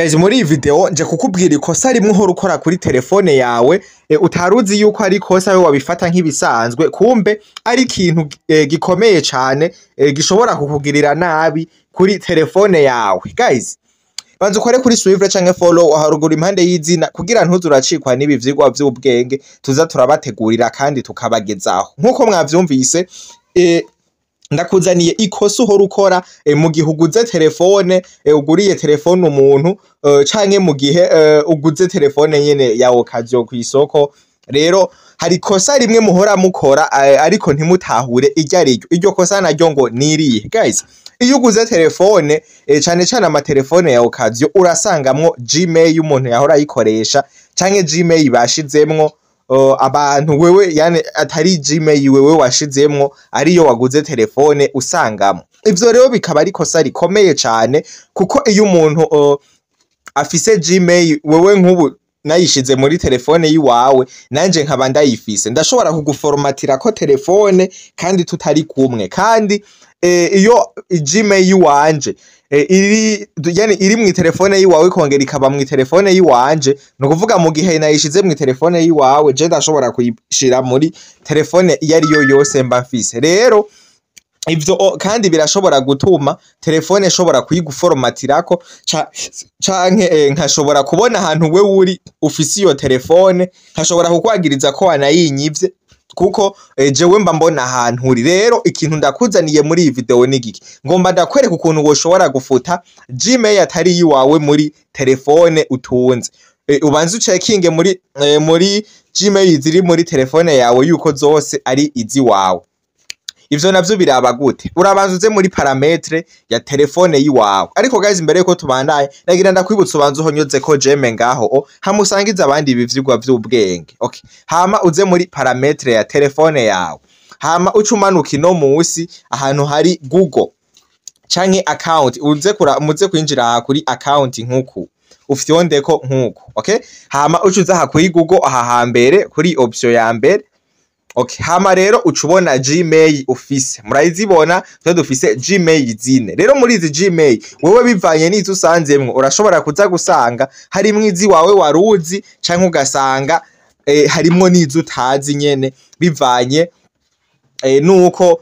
Guys, muri iyi video nje kukubwira ikosa rimwe uhora ukora kuri telefone yawe utaruzi yuko ari ikosa we wabifata nk'ibisanzwe, kumbe ari ikintu gikomeye cyane gishobora kukugirira nabi kuri telefone yawe. Guys, banza ukore kuri suivre canke follow haruguru impande y'izina kugira ntuze uracikwa n'ibi vyigwa vy'ubwenge tuza turabategurira kandi tukabagezaho. Nkuko mwavyumvise, ndakuzaniye ikosa uhora ukora mu gihe uguze telefone, uguriye telefone umuntu canke mu gihe uguze telefone nyene ya occasion kw'isoko. Rero hari ikosa rimwe muhora mukora ariko ntimutahure iryo ariryo. Iryo kosa naryo ngo nirihe? Guys, iyo uguze telefone cane cane amatelefone ya occasion urasangamwo Gmail y'umuntu yahora ayikoresha canke Gmail bashizemwo abantu wewe, yani atari Gmail wewe washizemwo ariyo waguze telefone usangamo. Ivyo rero bikaba ari kosa rikomeye cane, kuko iyo umuntu afise Gmail wewe nk'ubu nayishize muri telefone yiwawe nanje nkaba ndayifise, ndashobora kuguformatira ko telefone kandi tutari kumwe. Kandi iyo Gmail yiwanje iri mu telefone yiwawe kongera ikaba mu telefone yiwanje, no kuvuga mu gihe nayishize mu telefone yiwawe je ndashobora kuyishira muri telefone iyo ariyo yose mba mfise. Rero ivyo kandi birashobora gutuma telefone ishobora kuyiguformatirako canke nkashobora kubona ahantu we uri ufise iyo telefone, nkashobora kukwagiriza ko wanayinyivye kuko jewe mba mbona ahantu uri. Rero ikintu ndakuzaniye muri iyi video ni giki, ngomba ndakwereka ukuntu woshobora gufuta Gmail atari yiwawe muri telefone utunze. Ubanze ucekinge muri Gmail ziri muri telefone yawe yuko zose ari iziwawe. Ivyo navyo biraba gute? Urabanza uze muri parametre ya telefone yiwawe. Ariko guys, imbere yuko tubandaye nagira ndakwibutsa ubanze uhonyoze ko Gmail ngaho hamusangiza abandi ibivyigwa vy'ubwenge. Okay, hama uze muri parametre ya telefone yawe, hama ucumanuka ino musi ahantu hari Google canke account, muze kwinjira kuri account nkuku ufyondeko nkuku. Okay, hama ucuza aha kuri Google aha hambere kuri option ya mbere. Okay, hama rero ucubona Gmail ufise, murayizibona twe dufise Gmail zine. Rero muri izi Gmail wewe bivanye n'izo usanzemwo urashobora kuza gusanga harimwo izi wawe waruzi canke ugasanga harimwo n'izo utazi nyene bivanye nuko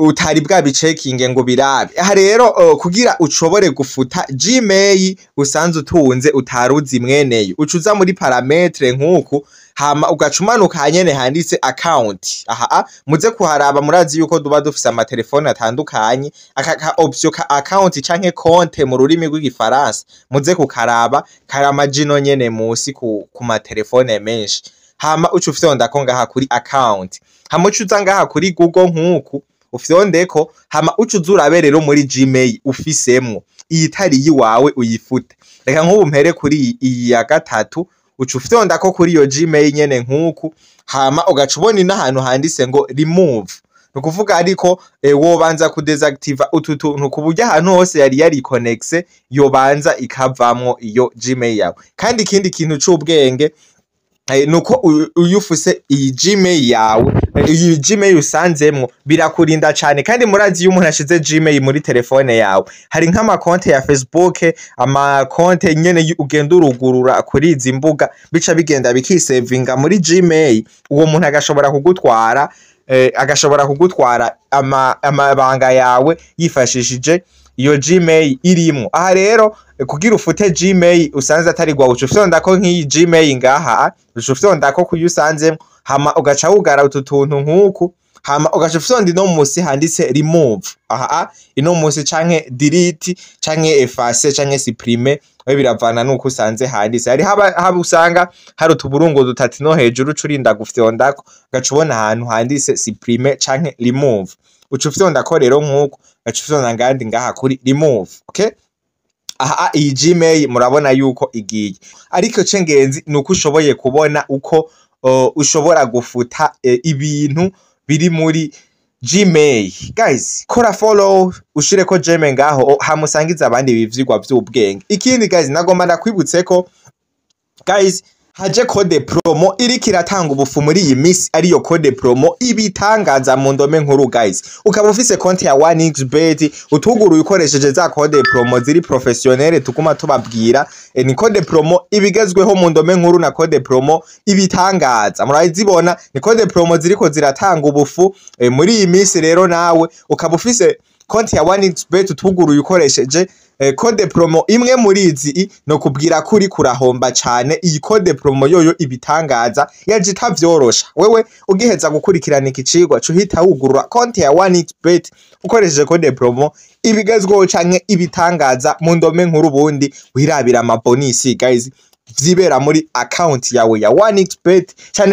utari bwabicekinge ngo birabe. Aha rero kugira ushobore gufuta Gmail usanze utunze utaruzi mweneyo, ucuza muri parametre nkuku, hama ugacumanuka hanyene handitse account. Aha muze kuharaba, murazi yuko duba dufise amatelefone atandukanye, aka option ka account canke konte mu rurimi rw'igifaransa muze kukaraba karamajino nyene musi ku matelefone menshi. Hama ucufyondako ngaha kuri account, hama ucuza ngaha kuri Google nkuku ufyondeko, hama ucuza urabe rero muri Gmail ufisemwo iyitari yiwawe uyifute. Reka nk'ubu mpere kuri iyi ya gatatu, ucufyondako kuri iyo Gmail nyene nkuku, hama ugacubona n'ahantu handitse ngo remove. Nukuvuga ariko wobanza kudesactive utu tuntu ku buryo ahantu hose yari connecte yobanza ikavamwo iyo Gmail yawe. Kandi ikindi kintu c'ubwenge nuko uyufuse iyi Gmail yawe, iyi Gmail usanzemwo birakurinda cane. Kandi murazi iyo umuntu ashize Gmail muri telefone yawe hari nk'amakonte ya Facebook, amakonte nyene ugenda urugurura kuri izi mbuga bica bigenda bikisevinga muri Gmail, uwo muntu agashobora kugutwara amabanga yawe yifashishije iyo Gmail irimwo. Aha rero kugira ufute Gmail usanze atari gwa ucufyondako nk'iyi Gmail ngaha, ucufyondako kuyusanzemwo, hama ugaca wugara utu tuntu nkuku, hama ugacufyonda ino musi handitse remove. Aha ino musi canke delete canke efface canke supprimer, we biravana nuko usanze handitse. Hari haba usanga hari utuburungu dutatu no hejuru ucurinda gufyondako, ugacubona ahantu handitse supprimer canke remove, ucufyondako rero nkuko ugacufyonda ngandi ngaha kuri remove. Okay, aha iyi Gmail murabona yuko igiye. Ariko cengenzi nuko ushoboye kubona uko ushobora gufuta ibintu biri muri Gmail. Guys, kora follow ushireko Gmail ngaho hamusangiza abandi bivyigwa vy'ubwenge. Ikindi guys, nagomba ndakwibutseko guys, haje code promo iriko iratanga ubufu muri iyi misi ariyo code promo ibitangaza mu ndome nkuru guys. Ukaba ufise konti ya 1xbet utuguruye ukoresheje za code promo ziri professionnel tukuma tubabwira ni code promo ibigezweho mu ndome nkuru na code promo ibitangaza. Murazibona ni code promo ziriko ziratanga ubufu muri iyi misi. Rero nawe ukaba ufise konti ya 1xbet utuguruye ukoresheje code promo imwe muri izi no kubwira kuri kurahomba cyane. Iyi code promo yoyo ibitangaza yaje itavyorosha. Wewe ugiheza gukurikirana ikicigwa cuhita wugurura konti ya 1xbet ukoresheje code promo ibigezweho canke ibitangaza mu ndome nkuru bundi wirabira amabonisi guys vyibera muri account yawe ya 1xbet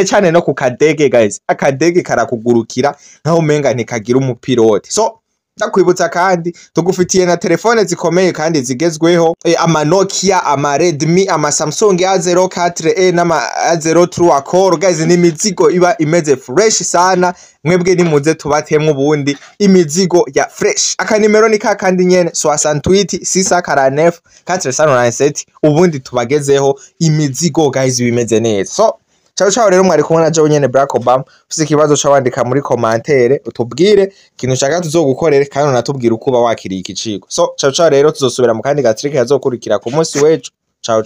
cyane no ku kadege guys. Akadege karakugurukira nkaho umenga ntikagira umupilote. So ndakwibutsa kandi tugufitiye na telefone zikomeye kandi zigezweho ama Nokia, ama Redmi, ama Samsung A04e n'ama A03 Core guys. Ni imizigo iba imeze fresh sana, mwebwe nimuze tubatemwe ubundi imizigo ya fresh. Akanimero ni kakandi nyene 68 649 ubundi tubagezeho imizigo guys bimeze neza. So ciao rero mwari kumwe na Joe nyene Barack Obama. Ufise ikibazo cawandika muri commentaire utubwire ikintu ushaka tuzogukorera kandi unatubwira uko uba wakiriye ikiciko. So ciao rero tuzosubira mu kandi gatrike yazokurikira ku munsi wejo. Ciao.